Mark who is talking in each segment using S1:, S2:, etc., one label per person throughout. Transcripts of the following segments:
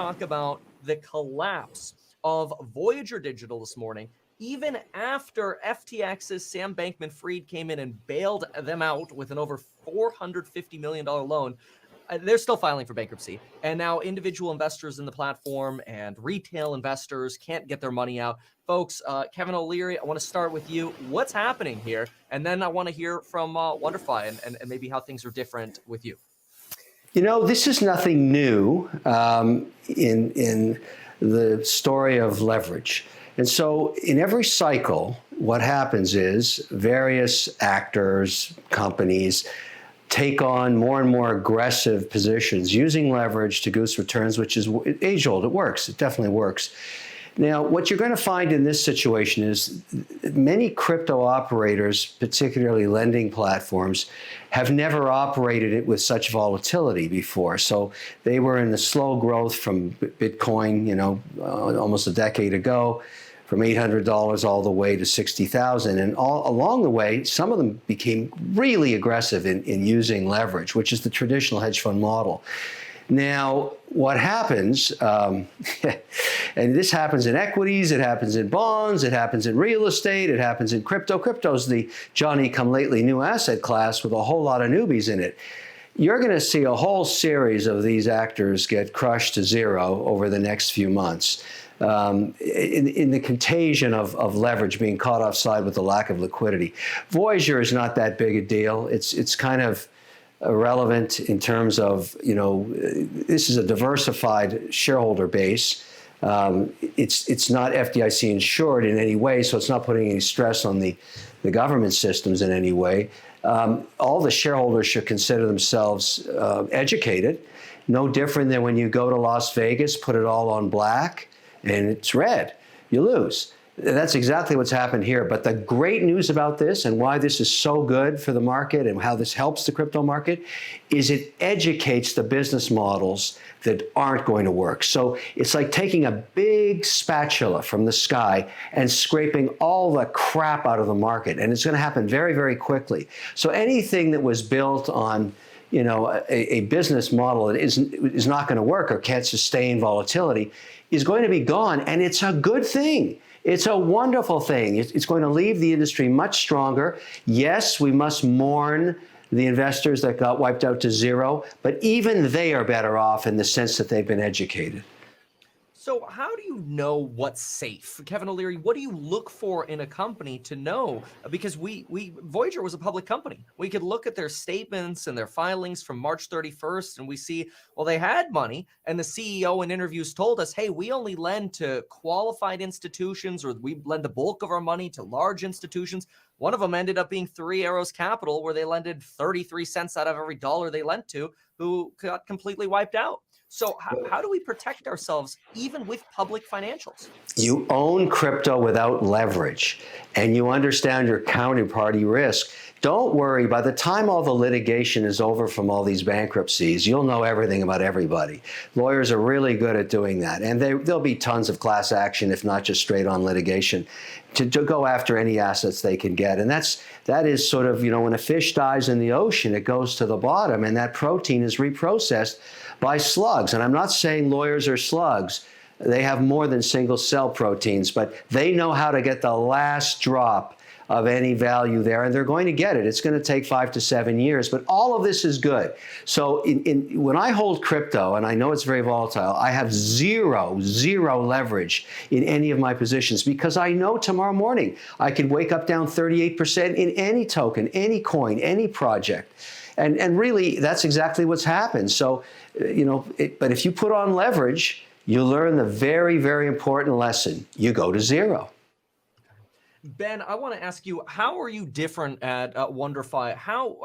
S1: talk about the collapse of Voyager Digital this morning, even after FTX's Sam Bankman-Fried came in and bailed them out with an over $450 million loan. They're still filing for bankruptcy. And now individual investors in the platform and retail investors can't get their money out. Folks, Kevin O'Leary, I want to start with you. What's happening here? And then I want to hear from Wonderfi and maybe how things are different with you.
S2: You know, this is nothing new in the story of leverage. And so in every cycle, what happens is various actors, companies, take on more and more aggressive positions using leverage to goose returns, which is age-old. It works. It definitely works. Now, what you're going to find in this situation is many crypto operators, particularly lending platforms, have never operated it with such volatility before. So they were in the slow growth from Bitcoin, almost a decade ago, from $800 all the way to $60,000. And all along the way, some of them became really aggressive in using leverage, which is the traditional hedge fund model. Now, what happens, and this happens in equities, it happens in bonds, it happens in real estate, it happens in crypto. Crypto's the Johnny-come-lately new asset class with a whole lot of newbies in it. You're going to see a whole series of these actors get crushed to zero over the next few months. In the contagion of leverage being caught offside with the lack of liquidity. Voyager is not that big a deal. It's kind of irrelevant in terms of, this is a diversified shareholder base. It's not FDIC insured in any way, so it's not putting any stress on the government systems in any way. All the shareholders should consider themselves educated, no different than when you go to Las Vegas, put it all on black, and it's red, you lose. That's exactly what's happened here. But the great news about this and why this is so good for the market and how this helps the crypto market is it educates the business models that aren't going to work. So it's like taking a big spatula from the sky and scraping all the crap out of the market. And it's going to happen very, very quickly. So anything that was built on a business model that is not going to work or can't sustain volatility is going to be gone. And it's a good thing. It's a wonderful thing. It's going to leave the industry much stronger. Yes, we must mourn the investors that got wiped out to zero, but even they are better off in the sense that they've been educated.
S1: So how do you know what's safe? Kevin O'Leary, what do you look for in a company to know? Because Voyager was a public company. We could look at their statements and their filings from March 31st, and we see, well, they had money, and the CEO in interviews told us, hey, we only lend to qualified institutions, or we lend the bulk of our money to large institutions. One of them ended up being Three Arrows Capital, where they lended 33 cents out of every dollar they lent to, who got completely wiped out. So how do we protect ourselves even with public financials?
S2: You own crypto without leverage, and you understand your counterparty risk. Don't worry, by the time all the litigation is over from all these bankruptcies, you'll know everything about everybody. Lawyers are really good at doing that, and there'll be tons of class action, if not just straight on litigation, to go after any assets they can get. And that is sort of, when a fish dies in the ocean, it goes to the bottom, and that protein is reprocessed by slugs. And I'm not saying lawyers are slugs. They have more than single cell proteins, but they know how to get the last drop of any value there, and they're going to get it. It's going to take 5 to 7 years, but all of this is good. So when I hold crypto, and I know it's very volatile, I have zero leverage in any of my positions because I know tomorrow morning I could wake up down 38% in any token, any coin, any project. And really, that's exactly what's happened. So, but if you put on leverage, you learn the very, very important lesson. You go to zero.
S1: Ben, I want to ask you, how are you different at Wonderfi? How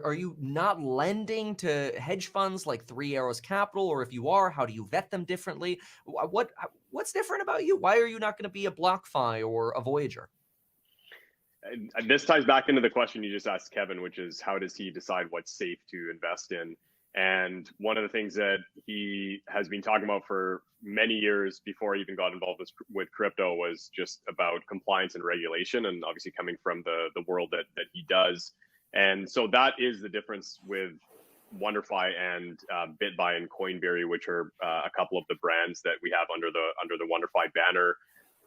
S1: are you not lending to hedge funds like Three Arrows Capital? Or if you are, how do you vet them differently? What's different about you? Why are you not going to be a BlockFi or a Voyager?
S3: This ties back into the question you just asked Kevin, which is how does he decide what's safe to invest in? And one of the things that he has been talking about for many years before he even got involved with crypto was just about compliance and regulation, and obviously coming from the world that he does. And so that is the difference with Wonderfi and BitBuy and Coinberry, which are a couple of the brands that we have under the Wonderfi banner.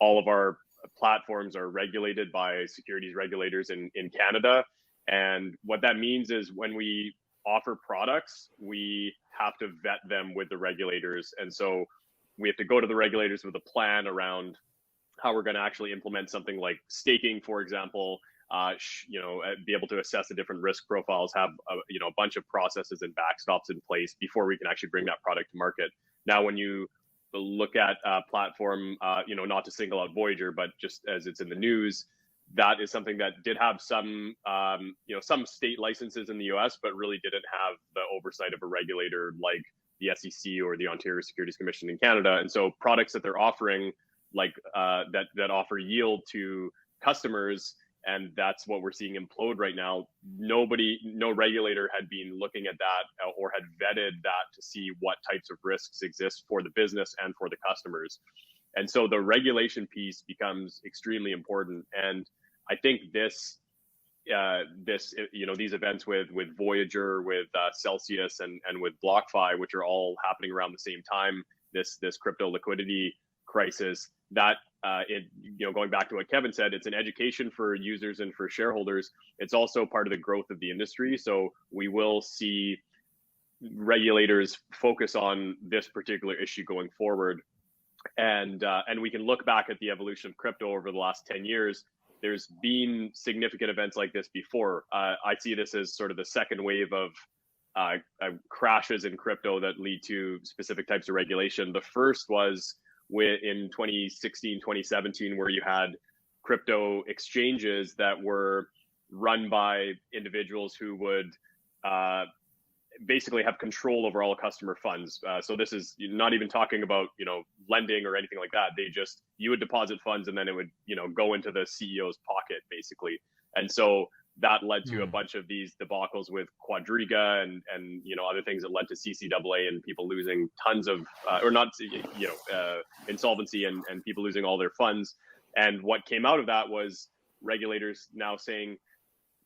S3: All of our platforms are regulated by securities regulators in Canada. And what that means is when we offer products, we have to vet them with the regulators. And so we have to go to the regulators with a plan around how we're going to actually implement something like staking, for example, be able to assess the different risk profiles, have a bunch of processes and backstops in place before we can actually bring that product to market. Now, when you look at a platform, not to single out Voyager, but just as it's in the news, that is something that did have some state licenses in the US, but really didn't have the oversight of a regulator like the SEC or the Ontario Securities Commission in Canada. And so products that they're offering, like that offer yield to customers, and that's what we're seeing implode right now. No regulator had been looking at that or had vetted that to see what types of risks exist for the business and for the customers. And so the regulation piece becomes extremely important. And I think these events with Voyager, with Celsius, and with BlockFi, which are all happening around the same time, this crypto liquidity crisis, that going back to what Kevin said, it's an education for users and for shareholders. It's also part of the growth of the industry. So we will see regulators focus on this particular issue going forward. And we can look back at the evolution of crypto over the last 10 years. There's been significant events like this before. I see this as sort of the second wave of crashes in crypto that lead to specific types of regulation. The first was in 2016, 2017, where you had crypto exchanges that were run by individuals who would basically have control over all customer funds. So this is not even talking about, lending or anything like that. You would deposit funds and then it would, go into the CEO's pocket basically. And so that led to a bunch of these debacles with Quadriga and other things that led to CCAA and people losing tons of, insolvency and people losing all their funds. And what came out of that was regulators now saying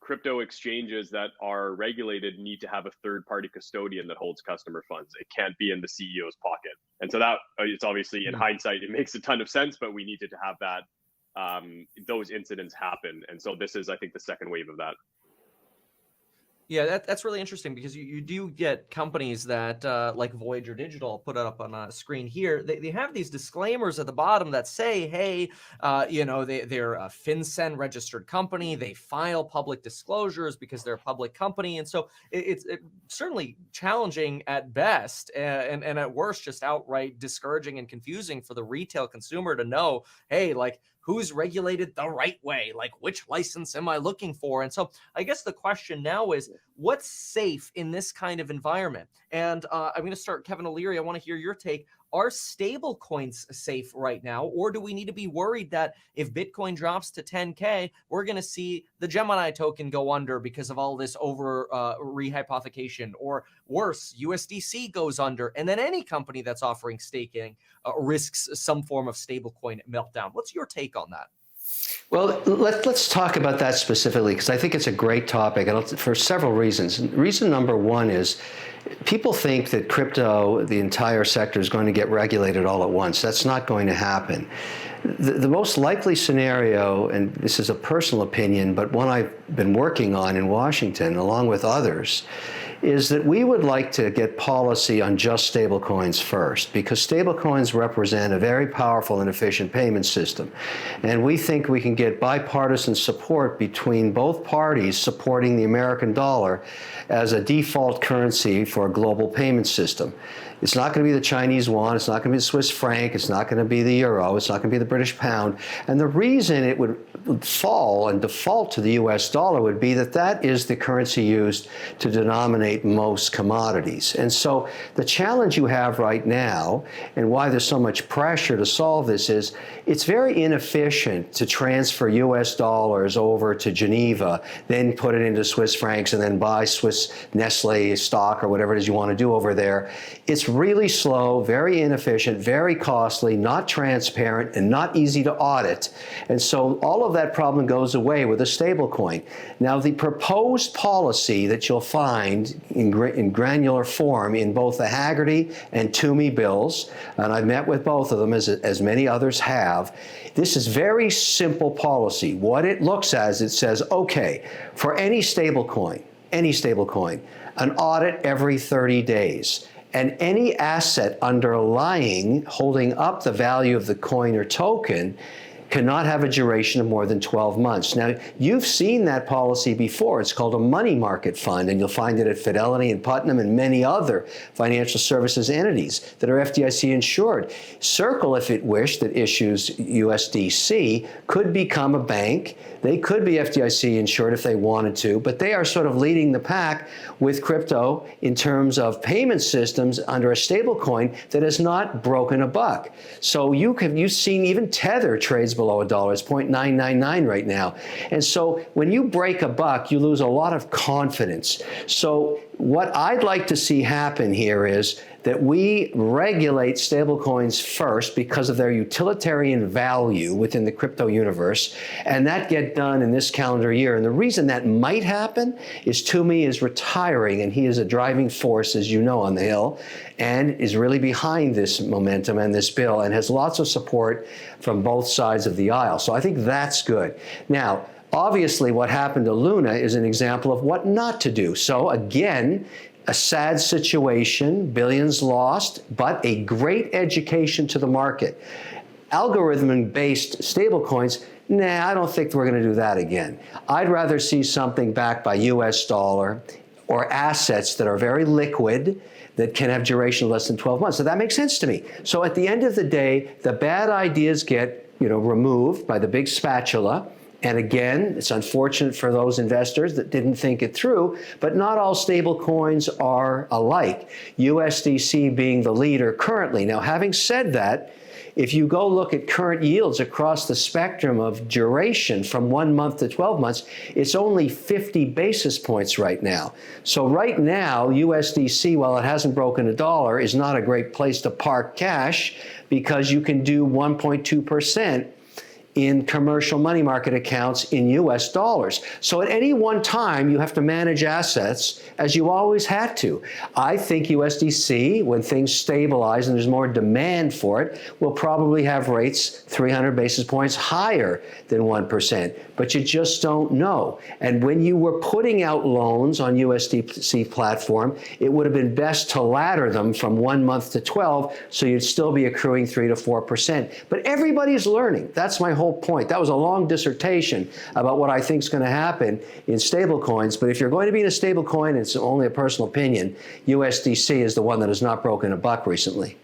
S3: crypto exchanges that are regulated need to have a third-party custodian that holds customer funds. It can't be in the CEO's pocket. And so that it's obviously in hindsight, it makes a ton of sense, but we needed to have that those incidents happen. And so this is, I think, the second wave of that.
S1: Yeah, that's really interesting because you do get companies that like Voyager Digital, I'll put it up on a screen here. They have these disclaimers at the bottom that say, hey, they're a FinCEN registered company. They file public disclosures because they're a public company. And so it's certainly challenging at best and at worst, just outright discouraging and confusing for the retail consumer to know, hey, like, who's regulated the right way? Like, which license am I looking for? And so I guess the question now is, what's safe in this kind of environment? And I'm going to start, Kevin O'Leary, I want to hear your take. Are stablecoins safe right now? Or do we need to be worried that if Bitcoin drops to 10K, we're going to see the Gemini token go under because of all this over rehypothecation? Or worse, USDC goes under, and then any company that's offering staking risks some form of stablecoin meltdown. What's your take on that?
S2: Well, let's talk about that specifically, because I think it's a great topic, and for several reasons. Reason number one is people think that crypto, the entire sector, is going to get regulated all at once. That's not going to happen. The most likely scenario, and this is a personal opinion, but one I've been working on in Washington, along with others, is that we would like to get policy on just stablecoins first, because stablecoins represent a very powerful and efficient payment system. And we think we can get bipartisan support between both parties supporting the American dollar as a default currency for a global payment system. It's not going to be the Chinese yuan, it's not going to be the Swiss franc, it's not going to be the euro, it's not going to be the British pound. And the reason it would fall and default to the US dollar would be that that is the currency used to denominate most commodities. And so the challenge you have right now, and why there's so much pressure to solve this, is it's very inefficient to transfer US dollars over to Geneva, then put it into Swiss francs, and then buy Swiss Nestle stock or whatever it is you want to do over there. It's really slow, very inefficient, very costly, not transparent, and not easy to audit. And so all of that problem goes away with a stablecoin. Now, the proposed policy that you'll find in granular form in both the Haggerty and Toomey bills, and I've met with both of them, as many others have. This is very simple policy. What it looks as, it says, okay, for any stablecoin, an audit every 30 days. And any asset underlying, holding up the value of the coin or token, cannot have a duration of more than 12 months. Now, you've seen that policy before. It's called a money market fund, and you'll find it at Fidelity and Putnam and many other financial services entities that are FDIC insured. Circle, if it wished, that issues USDC, could become a bank. They could be FDIC insured if they wanted to, but they are sort of leading the pack with crypto in terms of payment systems under a stablecoin that has not broken a buck. So you've seen even Tether trades below $1. It's 0.999 right now. And so when you break a buck, you lose a lot of confidence. So what I'd like to see happen here is that we regulate stablecoins first because of their utilitarian value within the crypto universe, and that get done in this calendar year. And the reason that might happen is Toomey is retiring, and he is a driving force, as you know, on the Hill, and is really behind this momentum and this bill, and has lots of support from both sides of the aisle. So I think that's good. Now, obviously, what happened to Luna is an example of what not to do. So again, a sad situation, billions lost, but a great education to the market. Algorithm-based stablecoins, nah, I don't think we're going to do that again. I'd rather see something backed by US dollar or assets that are very liquid, that can have duration of less than 12 months. So that makes sense to me. So at the end of the day, the bad ideas get, removed by the big spatula. And again, it's unfortunate for those investors that didn't think it through, but not all stable coins are alike, USDC being the leader currently. Now, having said that, if you go look at current yields across the spectrum of duration from 1 month to 12 months, it's only 50 basis points right now. So right now, USDC, while it hasn't broken $1, is not a great place to park cash because you can do 1.2% in commercial money market accounts in US dollars. So at any one time, you have to manage assets as you always had to. I think USDC, when things stabilize and there's more demand for it, will probably have rates 300 basis points higher than 1%, but you just don't know. And when you were putting out loans on USDC platform, it would have been best to ladder them from 1 month to 12, so you'd still be accruing 3 to 4%. But everybody's learning. That's my whole point. That was a long dissertation about what I think is going to happen in stablecoins. But if you're going to be in a stablecoin, it's only a personal opinion, USDC is the one that has not broken a buck recently.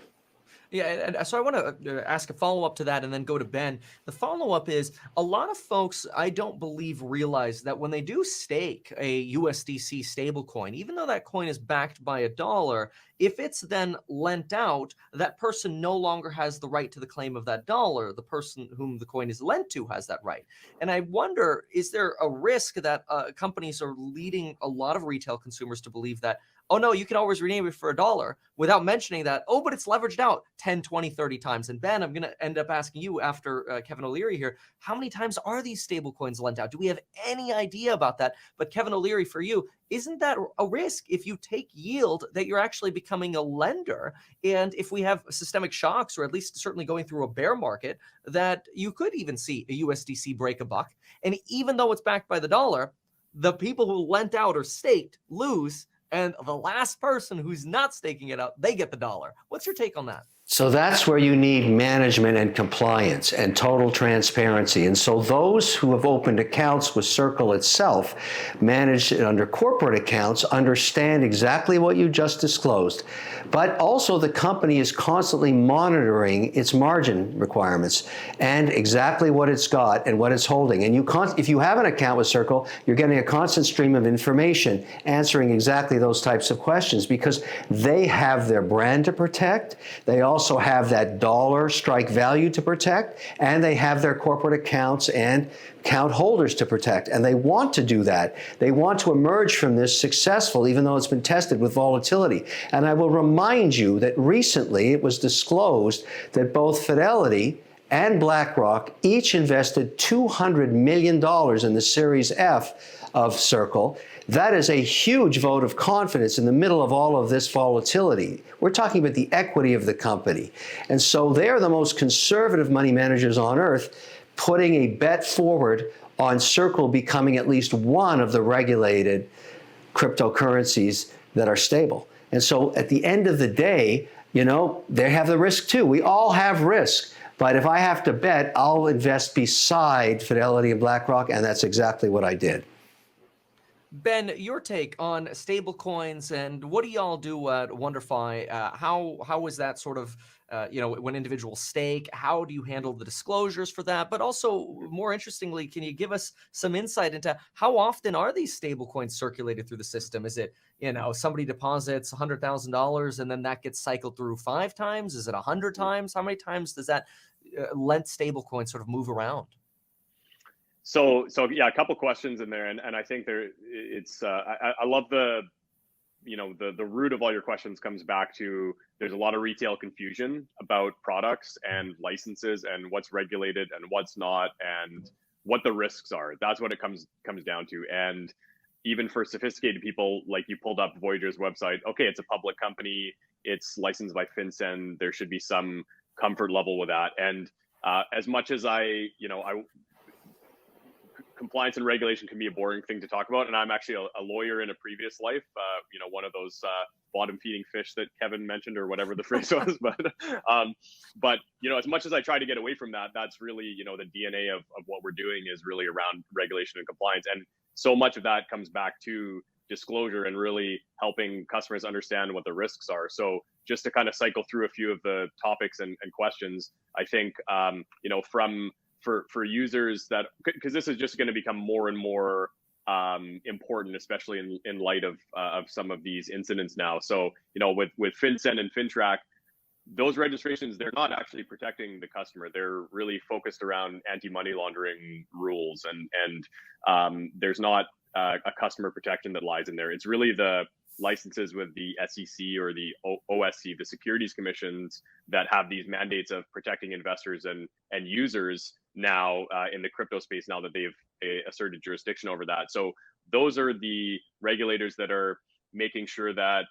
S1: Yeah, and so I want to ask a follow-up to that and then go to Ben. The follow-up is a lot of folks, I don't believe, realize that when they do stake a USDC stablecoin, even though that coin is backed by $1, if it's then lent out, that person no longer has the right to the claim of that dollar. The person whom the coin is lent to has that right. And I wonder, is there a risk that companies are leading a lot of retail consumers to believe that, oh no, you can always rename it for $1 without mentioning that, oh, but it's leveraged out 10, 20, 30 times. And Ben, I'm going to end up asking you after Kevin O'Leary here, how many times are these stable coins lent out? Do we have any idea about that? But Kevin O'Leary, for you, isn't that a risk if you take yield that you're actually becoming a lender? And if we have systemic shocks, or at least certainly going through a bear market, that you could even see a USDC break a buck. And even though it's backed by the dollar, the people who lent out or staked lose, and the last person who's not staking it out, they get the dollar. What's your take on that?
S2: So that's where you need management and compliance and total transparency. And so those who have opened accounts with Circle itself, managed it under corporate accounts, understand exactly what you just disclosed. But also the company is constantly monitoring its margin requirements and exactly what it's got and what it's holding. And if you have an account with Circle, you're getting a constant stream of information answering exactly those types of questions because they have their brand to protect. They also have that dollar strike value to protect, and they have their corporate accounts and account holders to protect, and they want to do that. They want to emerge from this successful, even though it's been tested with volatility. And I will remind you that recently it was disclosed that both Fidelity and BlackRock each invested $200 million in the Series F of Circle. That is a huge vote of confidence in the middle of all of this volatility. We're talking about the equity of the company. And so they're the most conservative money managers on earth, putting a bet forward on Circle becoming at least one of the regulated cryptocurrencies that are stable. And so at the end of the day, you know, they have the risk too. We all have risk. But if I have to bet, I'll invest beside Fidelity and BlackRock, and that's exactly what I did.
S1: Ben, your take on stablecoins, and what do y'all do at Wonderfi? How is that sort of, you know, when individuals stake? How do you handle the disclosures for that? But also, more interestingly, can you give us some insight into how often are these stablecoins circulated through the system? Is it, you know, somebody deposits $100,000 and then that gets cycled through 5 times? Is it 100 times? How many times does that lent stablecoin sort of move around?
S3: So yeah, a couple questions in there, and I think it's I love the, you know, the root of all your questions comes back to there's a lot of retail confusion about products and licenses and what's regulated and what's not and what the risks are. That's what it comes down to. And even for sophisticated people, like you pulled up Voyager's website, okay, it's a public company, it's licensed by FinCEN, there should be some comfort level with that. And as much as compliance and regulation can be a boring thing to talk about, and I'm actually a lawyer in a previous life, you know, one of those bottom feeding fish that Kevin mentioned, or whatever the phrase was. But you know, as much as I try to get away from that, that's really, you know, the DNA of what we're doing is really around regulation and compliance, and so much of that comes back to disclosure and really helping customers understand what the risks are. So just to kind of cycle through a few of the topics and questions, I think you know, for users that, because this is just going to become more and more important, especially in light of some of these incidents now. So, you know, with FinCEN and FinTrack, those registrations, they're not actually protecting the customer. They're really focused around anti-money laundering rules, and there's not a customer protection that lies in there. It's really the licenses with the SEC or the OSC, the securities commissions, that have these mandates of protecting investors and users now in the crypto space, now that they've asserted jurisdiction over that. So those are the regulators that are making sure that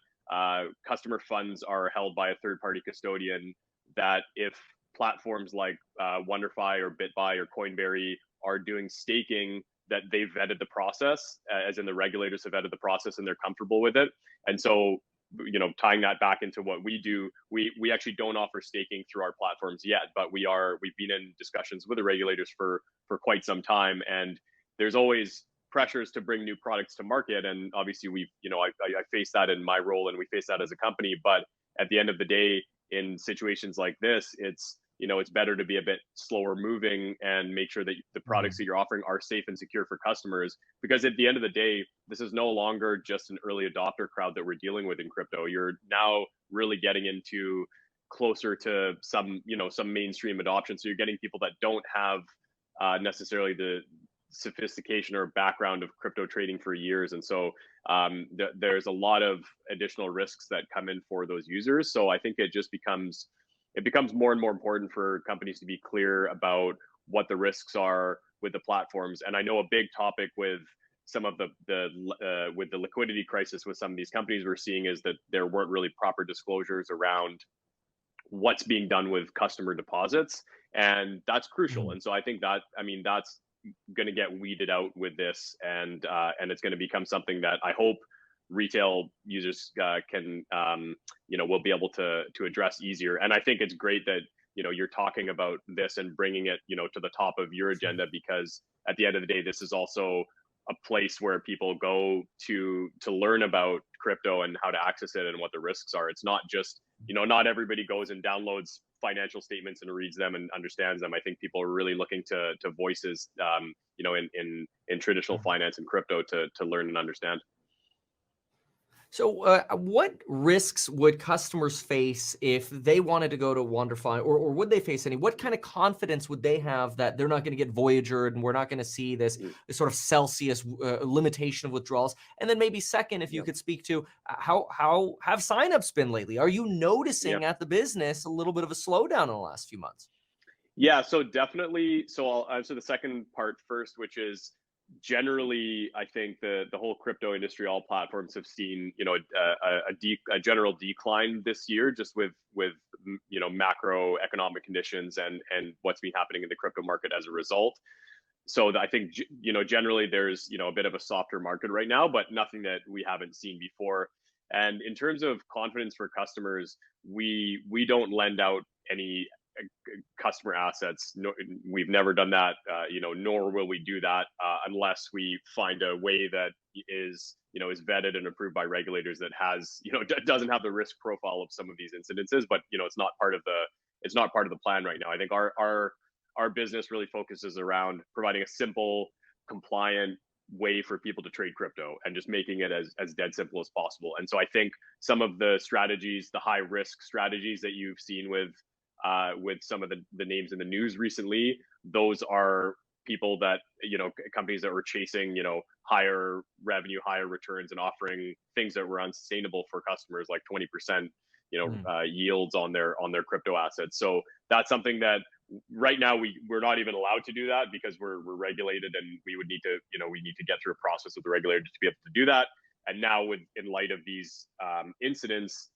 S3: customer funds are held by a third-party custodian, that if platforms like Wonderfi or BitBuy or Coinberry are doing staking, that they've vetted the process, as in the regulators have vetted the process and they're comfortable with it. And so, you know, tying that back into what we do, we actually don't offer staking through our platforms yet, but we've been in discussions with the regulators for quite some time, and there's always pressures to bring new products to market. And obviously I face that in my role, and we face that as a company. But at the end of the day, in situations like this, it's better to be a bit slower moving and make sure that the products that you're offering are safe and secure for customers. Because at the end of the day, this is no longer just an early adopter crowd that we're dealing with in crypto. You're now really getting into closer to some mainstream adoption. So you're getting people that don't have necessarily the sophistication or background of crypto trading for years. And so there's a lot of additional risks that come in for those users. So I think it becomes more and more important for companies to be clear about what the risks are with the platforms. And I know a big topic with some of with the liquidity crisis with some of these companies we're seeing is that there weren't really proper disclosures around what's being done with customer deposits, and that's crucial. And so I think that's going to get weeded out with this, and it's going to become something that I hope retail users can will be able to address easier. And I think it's great that you're talking about this and bringing it to the top of your agenda, because at the end of the day, this is also a place where people go to learn about crypto and how to access it and what the risks are. It's not just not everybody goes and downloads financial statements and reads them and understands them. I think people are really looking to voices in traditional finance and crypto to learn and understand.
S1: So what risks would customers face if they wanted to go to Wonderfi, or would they face any? What kind of confidence would they have that they're not going to get voyagered and we're not going to see this sort of Celsius limitation of withdrawals? And then maybe second, if you could speak to how have signups been lately? Are you noticing at the business a little bit of a slowdown in the last few months?
S3: Yeah, so definitely. So I'll answer the second part first, which is generally, I think the whole crypto industry, all platforms have seen, a general decline this year, just with macroeconomic conditions and what's been happening in the crypto market as a result. So I think, generally there's, a bit of a softer market right now, but nothing that we haven't seen before. And in terms of confidence for customers, we don't lend out any customer assets. No, we've never done that, nor will we do that unless we find a way that is vetted and approved by regulators, that has, doesn't have the risk profile of some of these incidences. But it's not part of the plan right now. I think our business really focuses around providing a simple, compliant way for people to trade crypto, and just making it as dead simple as possible. And so I think some of the strategies, the high risk strategies that you've seen with some of the names in the news recently, those are people that, companies that were chasing, higher revenue, higher returns, and offering things that were unsustainable for customers, like 20%, yields on their crypto assets. So that's something that right now we're not even allowed to do that, because we're regulated, and we need to get through a process with the regulator to be able to do that. And now, in light of these incidents,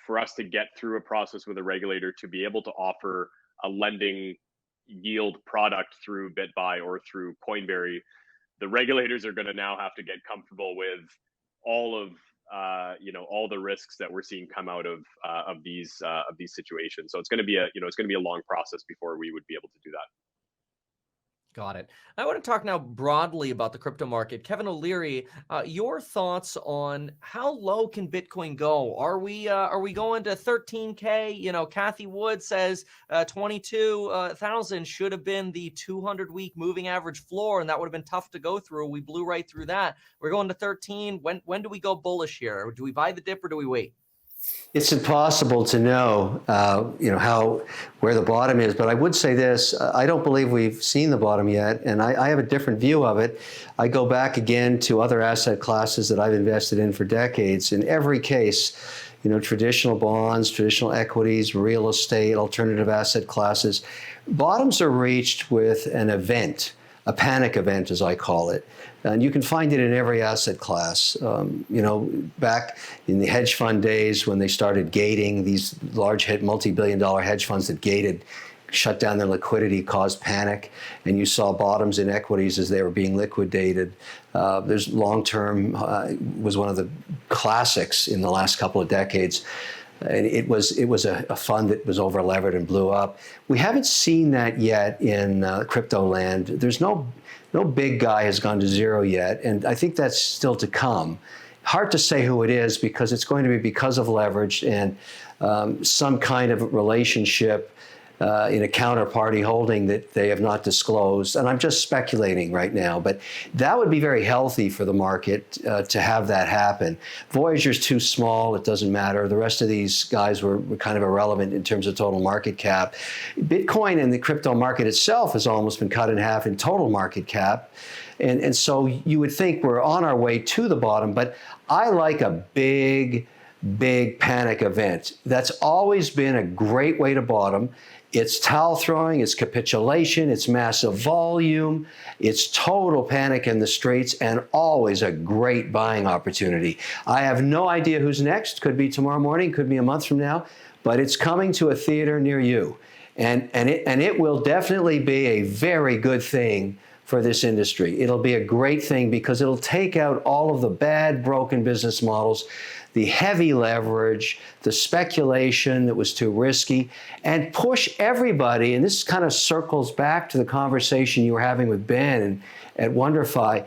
S3: for us to get through a process with a regulator to be able to offer a lending yield product through BitBuy or through Coinberry, the regulators are going to now have to get comfortable with all of all the risks that we're seeing come out of these situations. So it's going to be a long process before we would be able to do that.
S1: Got it. I want to talk now broadly about the crypto market. Kevin O'Leary, your thoughts on how low can Bitcoin go? Are we going to 13K? Kathy Wood says 22,000 should have been the 200-week moving average floor, and that would have been tough to go through. We blew right through that. We're going to 13. When do we go bullish here? Do we buy the dip or do we wait?
S2: It's impossible to know, where the bottom is. But I would say this: I don't believe we've seen the bottom yet, and I have a different view of it. I go back again to other asset classes that I've invested in for decades. In every case, traditional bonds, traditional equities, real estate, alternative asset classes, bottoms are reached with an event, a panic event, as I call it. And you can find it in every asset class. Back in the hedge fund days, when they started gating, these large multi-billion-dollar hedge funds that gated, shut down their liquidity, caused panic, and you saw bottoms in equities as they were being liquidated. There's long-term was one of the classics in the last couple of decades. And it was a fund that was over-levered and blew up. We haven't seen that yet in crypto land. There's no big guy has gone to zero yet, and I think that's still to come. Hard to say who it is, because it's going to be because of leverage and some kind of relationship in a counterparty holding that they have not disclosed. And I'm just speculating right now, but that would be very healthy for the market to have that happen. Voyager's too small, it doesn't matter. The rest of these guys were kind of irrelevant in terms of total market cap. Bitcoin and the crypto market itself has almost been cut in half in total market cap. And so you would think we're on our way to the bottom, but I like a big panic event. That's always been a great way to bottom. It's towel throwing, it's capitulation, it's massive volume, it's total panic in the streets, and always a great buying opportunity. I have no idea who's next. Could be tomorrow morning, could be a month from now, but it's coming to a theater near you. And it will definitely be a very good thing for this industry. It'll be a great thing because it'll take out all of the bad, broken business models, the heavy leverage, the speculation that was too risky, and push everybody, and this kind of circles back to the conversation you were having with Ben at Wonderfi.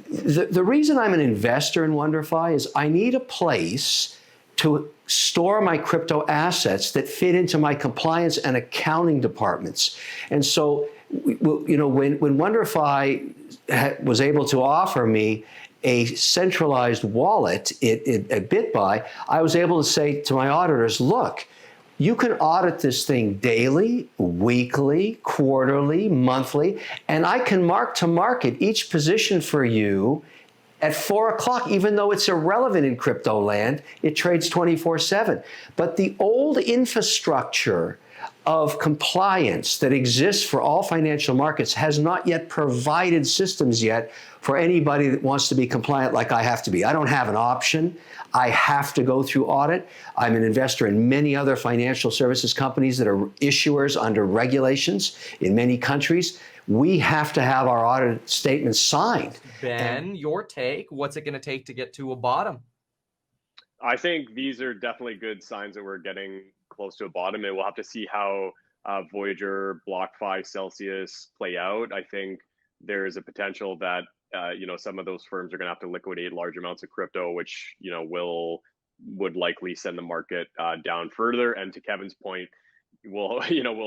S2: The reason I'm an investor in Wonderfi is I need a place to store my crypto assets that fit into my compliance and accounting departments. And so, when Wonderfi was able to offer me a centralized wallet at BitBuy, I was able to say to my auditors, look, you can audit this thing daily, weekly, quarterly, monthly, and I can mark to market each position for you at 4 o'clock, even though it's irrelevant in crypto land. It trades 24/7. But the old infrastructure of compliance that exists for all financial markets has not yet provided systems yet for anybody that wants to be compliant like I have to be. I don't have an option. I have to go through audit. I'm an investor in many other financial services companies that are issuers under regulations in many countries. We have to have our audit statements signed.
S1: Ben, your take, what's it going to take to get to a bottom?
S3: I think these are definitely good signs that we're getting close to a bottom, and we'll have to see how Voyager, BlockFi, Celsius play out. I think there is a potential that some of those firms are going to have to liquidate large amounts of crypto, which would likely send the market down further. And to Kevin's point, we'll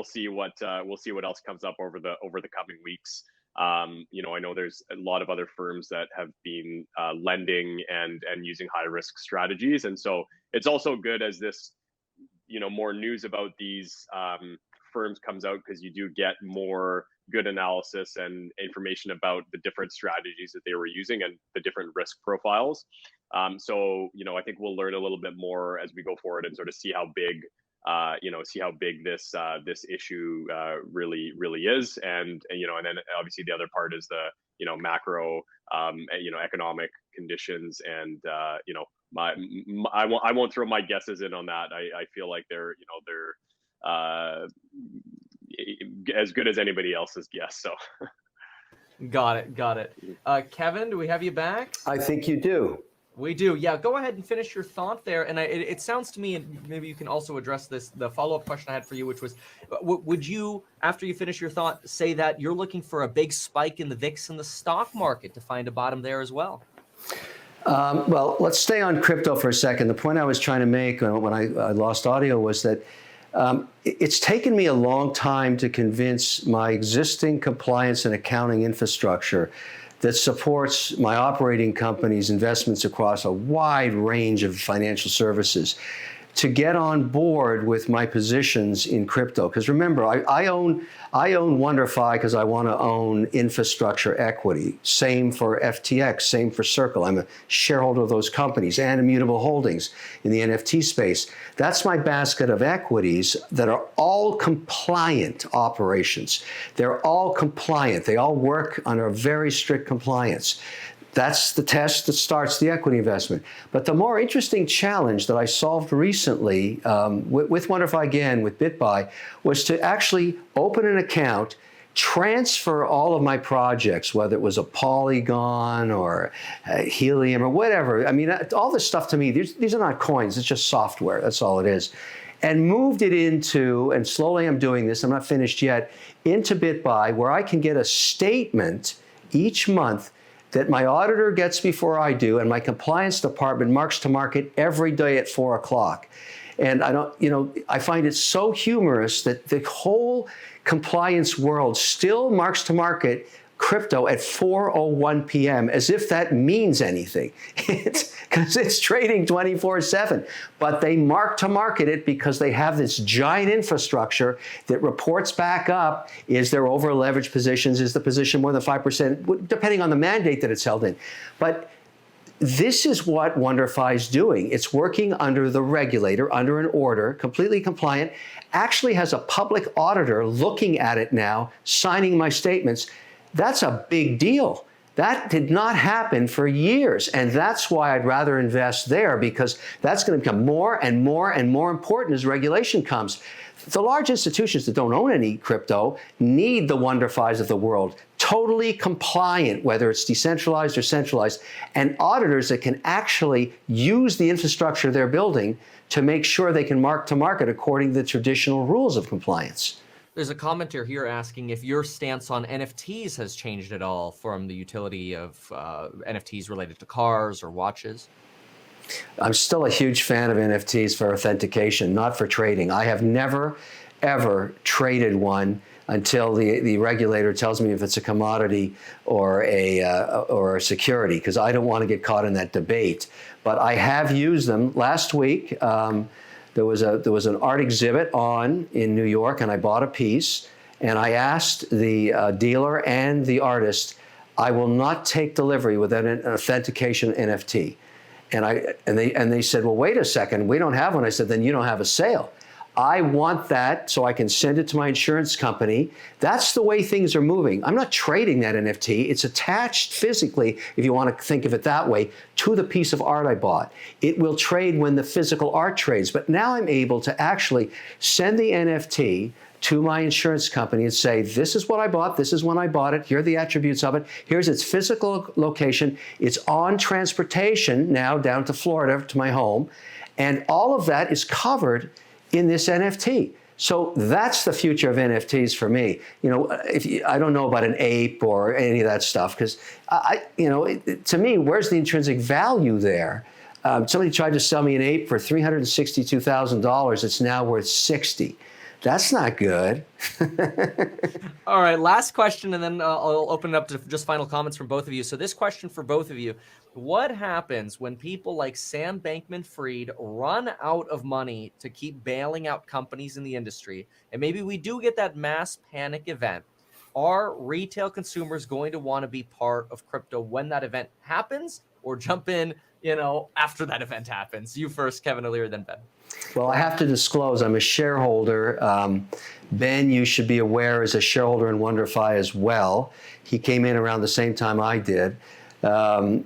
S3: see what else comes up over the coming weeks. I know there's a lot of other firms that have been lending and using high risk strategies, and so it's also good as this more news about these firms comes out, because you do get more good analysis and information about the different strategies that they were using and the different risk profiles. So I think we'll learn a little bit more as we go forward and sort of see how big this issue really is, and then obviously the other part is the macro economic conditions, and I won't throw my guesses in on that. I feel like they're as good as anybody else's guess. So
S1: got it. Kevin, do we have you back?
S2: I think you do.
S1: We do. Yeah, go ahead and finish your thought there. And it sounds to me, and maybe you can also address the follow-up question I had for you, which was, would you, after you finish your thought, say that you're looking for a big spike in the VIX in the stock market to find a bottom there as well?
S2: Well, let's stay on crypto for a second. The point I was trying to make when I lost audio was that it's taken me a long time to convince my existing compliance and accounting infrastructure that supports my operating company's investments across a wide range of financial services to get on board with my positions in crypto. Because remember, I own Wonderfi because I want to own infrastructure equity. Same for FTX, same for Circle. I'm a shareholder of those companies, and Immutable Holdings in the NFT space. That's my basket of equities that are all compliant operations. They're all compliant. They all work under a very strict compliance. That's the test that starts the equity investment. But the more interesting challenge that I solved recently with Wonderfi again, with BitBuy, was to actually open an account, transfer all of my projects, whether it was a Polygon or Helium or whatever. I mean, all this stuff to me, these are not coins, it's just software, that's all it is. And moved it into, and slowly I'm doing this, I'm not finished yet, into BitBuy, where I can get a statement each month that my auditor gets before I do, and my compliance department marks to market every day at 4 o'clock. And I find it so humorous that the whole compliance world still marks to market crypto at 4:01 p.m. as if that means anything. Because it's trading 24/7. But they mark to market it because they have this giant infrastructure that reports back up. Is there over leveraged positions? Is the position more than 5%? Depending on the mandate that it's held in. But this is what Wonderfi is doing. It's working under the regulator, under an order, completely compliant, actually has a public auditor looking at it now, signing my statements. That's a big deal. That did not happen for years. And that's why I'd rather invest there, because that's going to become more and more and more important as regulation comes. The large institutions that don't own any crypto need the Wonderfis of the world, totally compliant, whether it's decentralized or centralized, and auditors that can actually use the infrastructure they're building to make sure they can mark to market according to the traditional rules of compliance.
S1: There's a commenter here asking if your stance on NFTs has changed at all from the utility of NFTs related to cars or watches.
S2: I'm still a huge fan of NFTs for authentication, not for trading. I have never, ever traded one until the regulator tells me if it's a commodity or a security, because I don't want to get caught in that debate. But I have used them. Last week, there was an art exhibit on in New York, and I bought a piece, and I asked the dealer and the artist, I will not take delivery without an authentication NFT. And they said, well, wait a second, we don't have one. I said, then you don't have a sale. I want that so I can send it to my insurance company. That's the way things are moving. I'm not trading that NFT. It's attached physically, if you want to think of it that way, to the piece of art I bought. It will trade when the physical art trades. But now I'm able to actually send the NFT to my insurance company and say, this is what I bought, this is when I bought it, here are the attributes of it, here's its physical location, it's on transportation now down to Florida to my home, and all of that is covered in this NFT. So that's the future of NFTs for me. I don't know about an ape or any of that stuff, because to me, where's the intrinsic value there? Somebody tried to sell me an ape for $362,000. It's now worth 60. That's not good.
S1: All right, last question, and then I'll open it up to just final comments from both of you. So this question for both of you: what happens when people like Sam Bankman-Fried run out of money to keep bailing out companies in the industry, and maybe we do get that mass panic event? Are retail consumers going to want to be part of crypto when that event happens, or jump in, after that event happens? You first, Kevin O'Leary, then Ben.
S2: Well, I have to disclose, I'm a shareholder. Ben, you should be aware, is a shareholder in Wonderfi as well. He came in around the same time I did. I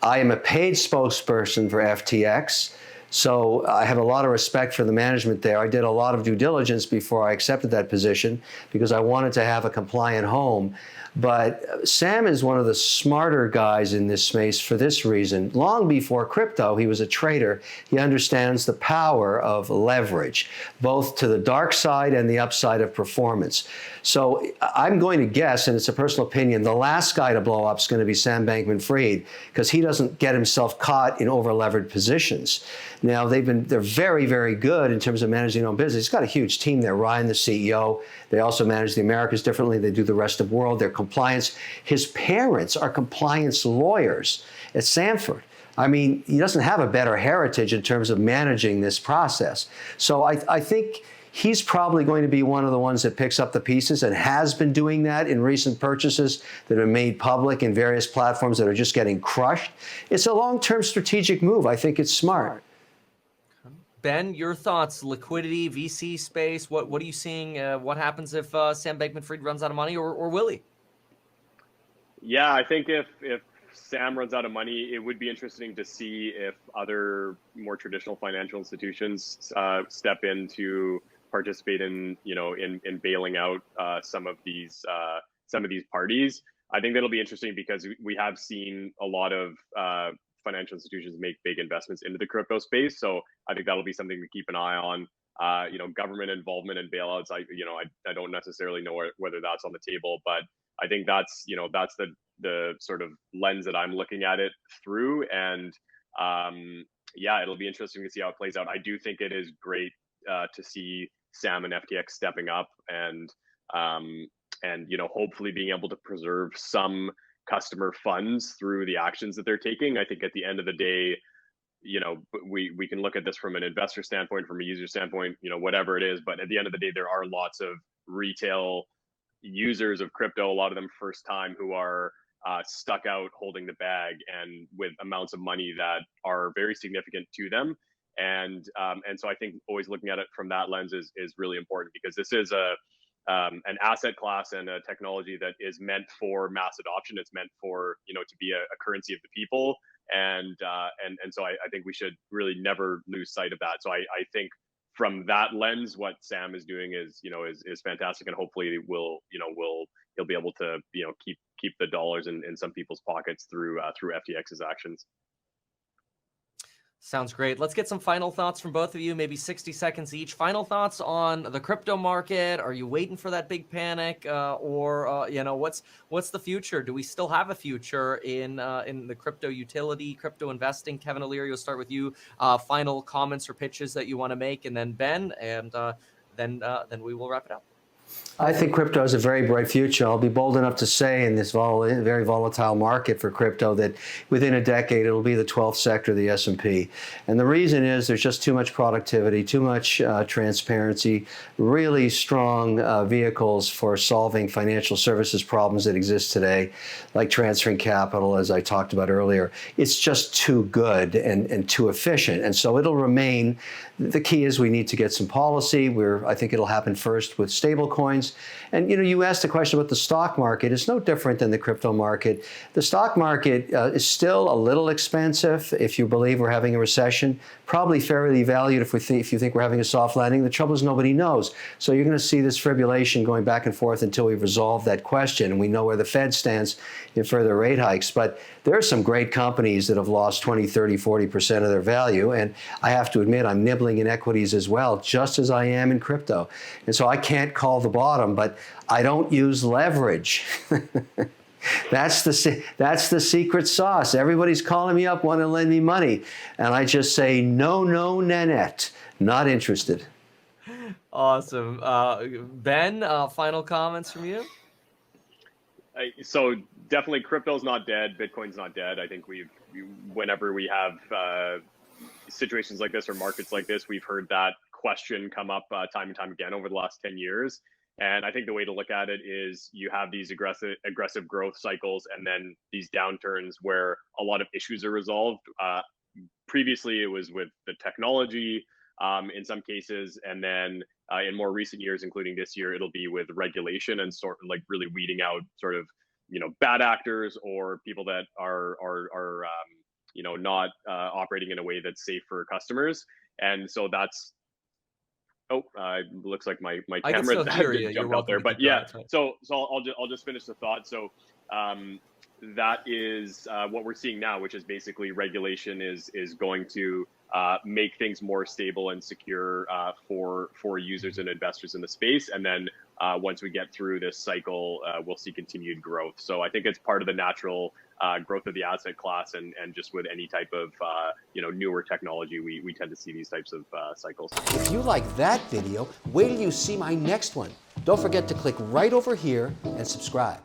S2: am a paid spokesperson for FTX, so I have a lot of respect for the management there. I did a lot of due diligence before I accepted that position because I wanted to have a compliant home. But Sam is one of the smarter guys in this space for this reason. Long before crypto, he was a trader. He understands the power of leverage, both to the dark side and the upside of performance. So I'm going to guess, and it's a personal opinion, the last guy to blow up is going to be Sam Bankman-Fried, because he doesn't get himself caught in over-levered positions. Now, they're very, very good in terms of managing their own business. He's got a huge team there. Ryan, the CEO, they also manage the Americas differently. They do the rest of the world. They're compliance. His parents are compliance lawyers at Stanford. I mean, he doesn't have a better heritage in terms of managing this process. So I think he's probably going to be one of the ones that picks up the pieces and has been doing that in recent purchases that are made public in various platforms that are just getting crushed. It's a long-term strategic move. I think it's smart.
S1: Ben, your thoughts, liquidity, VC space, what are you seeing? What happens if Sam Bankman-Fried runs out of money, or will he?
S3: Yeah, I think if Sam runs out of money, it would be interesting to see if other more traditional financial institutions step in to participate in bailing out some of these parties. I think that'll be interesting because we have seen a lot of financial institutions make big investments into the crypto space. So I think that'll be something to keep an eye on. Government involvement and bailouts. I don't necessarily know whether that's on the table, but I think that's the sort of lens that I'm looking at it through. And it'll be interesting to see how it plays out. I do think it is great to see Sam and FTX stepping up and hopefully being able to preserve some customer funds through the actions that they're taking. I think at the end of the day, we can look at this from an investor standpoint, from a user standpoint, whatever it is. But at the end of the day, there are lots of retail users of crypto, a lot of them first time, who are stuck out holding the bag and with amounts of money that are very significant to them. And so I think always looking at it from that lens is really important, because this is an asset class and a technology that is meant for mass adoption. It's meant for to be a currency of the people, and so I think we should really never lose sight of that. So I think from that lens, what Sam is doing is fantastic, and hopefully he'll be able to keep the dollars in some people's pockets through FTX's actions.
S1: Sounds great. Let's get some final thoughts from both of you, maybe 60 seconds each. Final thoughts on the crypto market. Are you waiting for that big panic, or what's the future? Do we still have a future in the crypto utility, crypto investing? Kevin O'Leary, we'll start with you. Final comments or pitches that you want to make, and then Ben, and then we will wrap it up.
S2: I think crypto has a very bright future. I'll be bold enough to say in this very volatile market for crypto that within a decade it'll be the 12th sector of the S&P. And the reason is there's just too much productivity, too much transparency, really strong vehicles for solving financial services problems that exist today, like transferring capital, as I talked about earlier. It's just too good and too efficient. And so it'll remain. The key is we need to get some policy. I think it'll happen first with stablecoins. And you asked a question about the stock market. It's no different than the crypto market. The stock market is still a little expensive if you believe we're having a recession. Probably fairly valued if you think we're having a soft landing. The trouble is nobody knows. So you're going to see this fibrillation going back and forth until we resolve that question and we know where the Fed stands in further rate hikes. But there are some great companies that have lost 20, 30, 40% of their value. And I have to admit, I'm nibbling in equities as well, just as I am in crypto. And so I can't call the bottom, but I don't use leverage. That's the secret sauce. Everybody's calling me up, wanting to lend me money. And I just say, no, no, Nanette, not interested.
S1: Awesome. Ben, final comments from you?
S3: So definitely crypto's not dead. Bitcoin's not dead. I think whenever we have situations like this or markets like this, we've heard that question come up time and time again over the last 10 years. And I think the way to look at it is you have these aggressive growth cycles and then these downturns where a lot of issues are resolved. Previously, it was with the technology in some cases. And then in more recent years, including this year, it'll be with regulation and sort of like really weeding out sort of, bad actors or people that are not operating in a way that's safe for customers. And so that's, looks like my camera jumped out there, but yeah. So I'll just finish the thought. So that is what we're seeing now, which is basically regulation is going to make things more stable and secure for users and investors in the space. And then once we get through this cycle, we'll see continued growth. So I think it's part of the natural growth of the asset class, and just with any type of newer technology, we tend to see these types of cycles.
S2: If you like that video, wait till you see my next one. Don't forget to click right over here and subscribe.